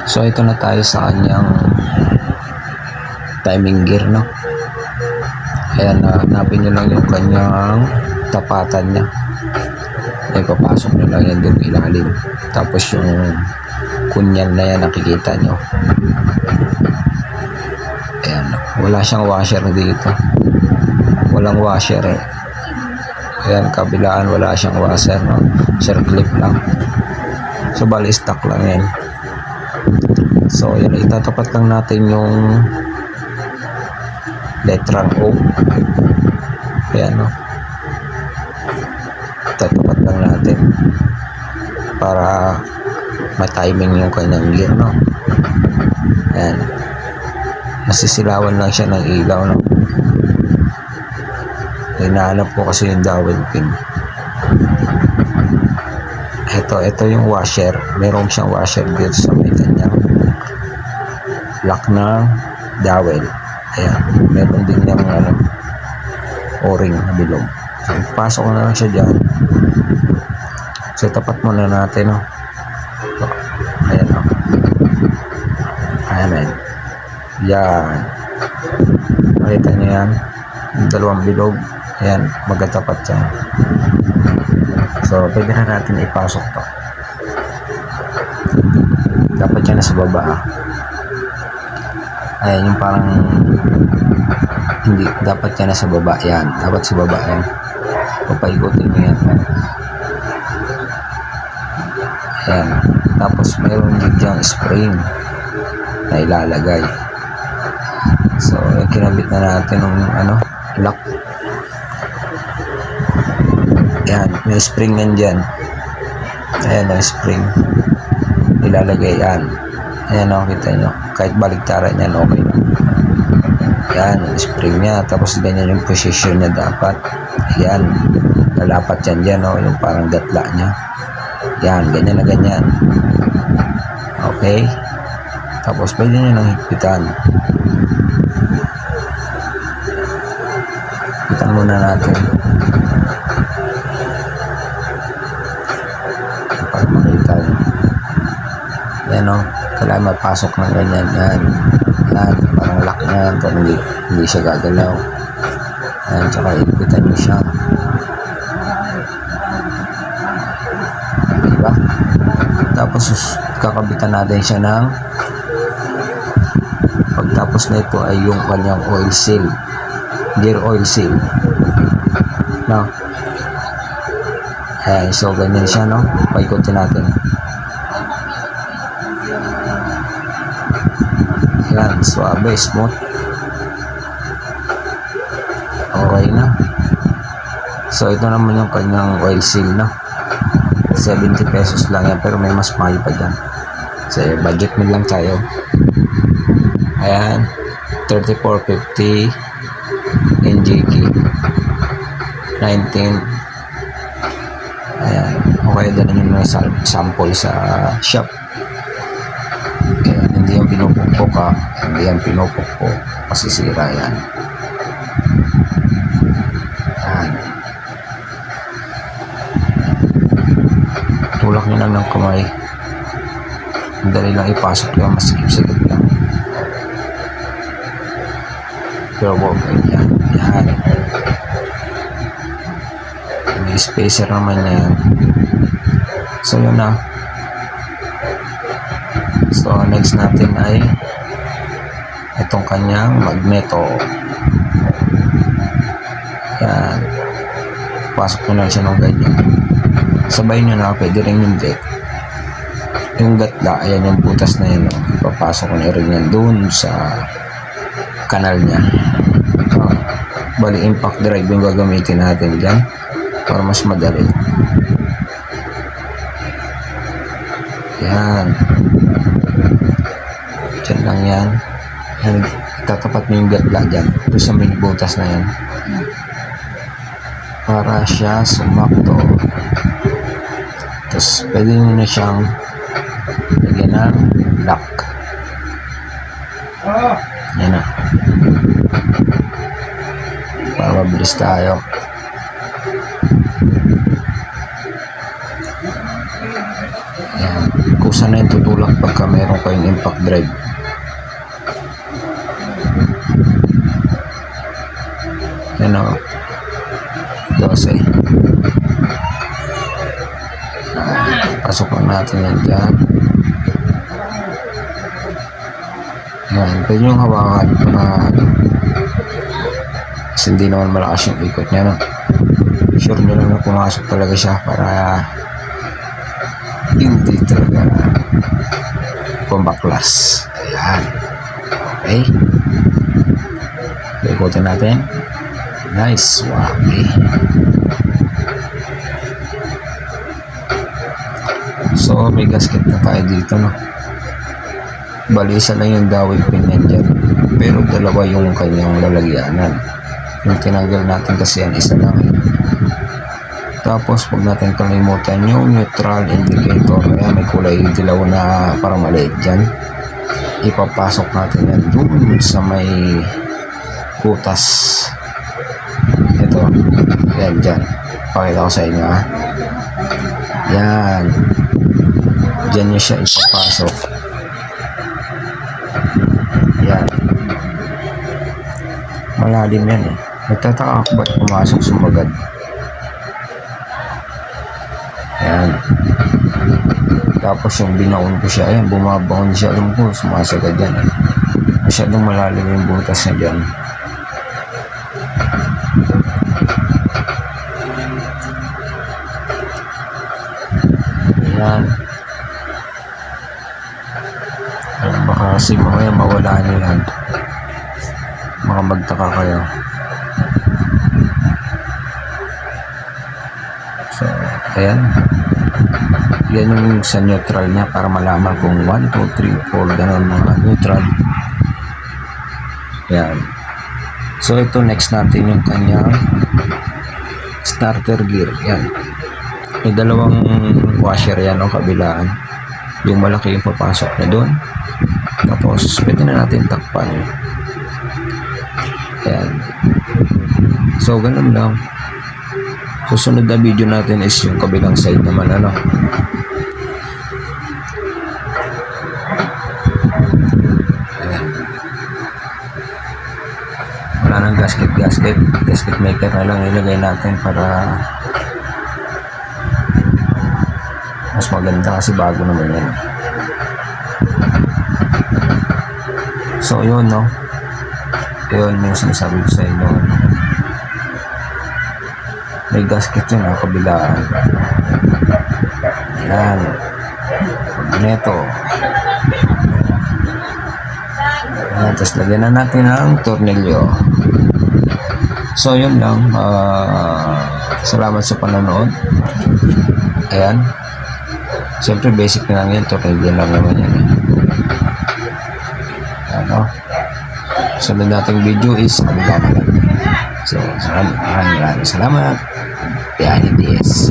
So ito na tayo sa kanyang timing gear, no? Ayan, hanapin nyo lang yung kanyang tapatan niya. Ay papasok nyo lang yan doon ilalim. Tapos yung kunyal na yan nakikita nyo. Ayan, wala siyang washer dito. Walang washer eh. Ayan, kabilaan wala siyang washer, no? Circlip lang. So bali stock lang yan. So yan, itatapat lang natin yung letrang O. Ayan, no? Itatapat lang natin para ma-timing yung kanyang gear, no? Ayan, nasisilawan lang siya ng ilaw, no? Hinahanap ko kasi yung dowel pin. Ito yung washer. Meron siyang washer dito sa may kanyang lock na dowel. Ayan, meron din yung o-ring na bilog. So, pasok na lang siya dyan. So, tapat muna natin, no? So, ayan, no? Ayan. Yan. Makita nyo yan. Yung dalawang bilog. Ayan, magkatapat yan. So, pwede na natin ipasok to. Dapat yan nasa baba. Ayan, yung parang hindi, dapat yan nasa baba. Yan, dapat sa baba yan. Papaikutin mo yan. Ayan. Tapos mayroon din diyang spring na ilalagay. So, kinabit na natin ng lock. Ayan, may spring yan dyan. Ayan ang spring. Ilalagay yan. Ayan, kita nyo. Kahit baligtaran yan, okay lang. Ayan, yung spring niya. Tapos ganyan yung position niya dapat. Ayan, nalapat yan dyan, no? Yung parang gatla niya. Ayan, ganyan na ganyan. Okay. Tapos pwede nyo nang higpitan. Higpitan muna natin. Para makita nyo. Ayan, no? Kailangan mapasok ng ganyan. Yan. Yan. Parang lock na yan. Kung hindi siya gagalaw. Yan. Tsaka higpitan nyo siya. Diba? Tapos kakabitan natin siya ng pagtapos na ito ay yung kanyang oil seal. Gear oil seal. No? Ayan. So ganyan siya, no? Paikutin natin. Yan, suabe, smooth. Okay na. So ito naman yung kanyang oil seal, no? 70 pesos lang yan, pero may mas mahal pa dyan. So budget mo lang tayo. Ayan, 3450 NGK 19. Ayan, okay, dala nyo na sample sa shop. Hindi yan pinupukpok, ha. Hindi yan pinupukpok. Masisira yan. Yan. Tulak nyo lang ng kamay. Dali lang ipasok yan. Masikip-sikip lang. Pero okay yan. Yan. May spacer naman yan. So yun na. So next natin ay itong kanyang magneto. Yan. Pasok mo lang siya ng ganyan. Sabay nyo na, pwede rin hindi. Yung gatla, ayan yung butas na yun. Ipapasok ko na rin yan doon sa kanal niya. Bali impact drive yung gagamitin natin dyan para mas madali. Yan. Diyan lang yan. Yan. Tatapat mo yung gatla dyan. Doon sa may butas na yan. Para siya sumakto. Tapos pwede nyo na siyang lagyan ng lock. Yan na. Para mabilis tayo. Ayan. Kusa na yung tutulak pagka meron kayong impact drive. Yan o. 12. Pasok lang natin yan dyan. Yan. Pwede nyo hawakan para kasi hindi naman malakas yung ikot niya, no? Sure nyo lang na pumasok talaga siya para hindi talaga pumbaklas. Ayan. Okay. Ikutin natin. Nice. Wow. Okay. So, may gasket na tayo dito, no? Bali, isa lang yung dowel pin yan dyan. Pero dalawa yung kanyang lalagyanan. Yung tinanggal natin kasi yan, isa lang. Tapos, pag natin kalimutan yung neutral indicator, ayan, may kulay dilaw na parang maliit dyan. Ipapasok natin yan doon sa may butas. Ito. Yan, dyan. Pakita ko sa inyo, ha. Yan. Diyan nyo siya ipapasok. Yan. Malalim yan eh. Nagtataka ako ba't pumasok sumagad. Yan. Tapos yung binaon ko siya, ayan, bumabaon siya. Alam ko, sumasagad yan eh. Masyadong malalim yung butas na dyan. Yan. Baka kasi mamaya mawala nyo yan. Baka magtaka kayo. So, ayan. Yan yung sa neutral niya para malaman kung 1, 2, 3, 4 ganun mga neutral. Ayan. So, ito next natin yung kanyang starter gear. Yan. May dalawang washer yan o kabilaan. Yung malaki yung papasok na doon. Tapos, pwede na natin takpan. Ayan. So, ganun lang. Susunod na video natin is yung kabilang side naman, ano. Ayan. Wala nang gasket. Gasket maker na lang ilagay natin para mas maganda kasi bago naman yan. So, yun, no? Yun yung sinasabi ko sa inyo. May gasket yun, ha? Kabilaan. Yan. Neto. Yan. Tapos lagyan na natin ang tornilyo. So, yun lang. Salamat sa panonood. Ayan. Siyempre, basic na lang yan. Tornilyo lang naman yan. Ano? Sunod nating video is kabila naman. So, maraming salamat. Yan, it is.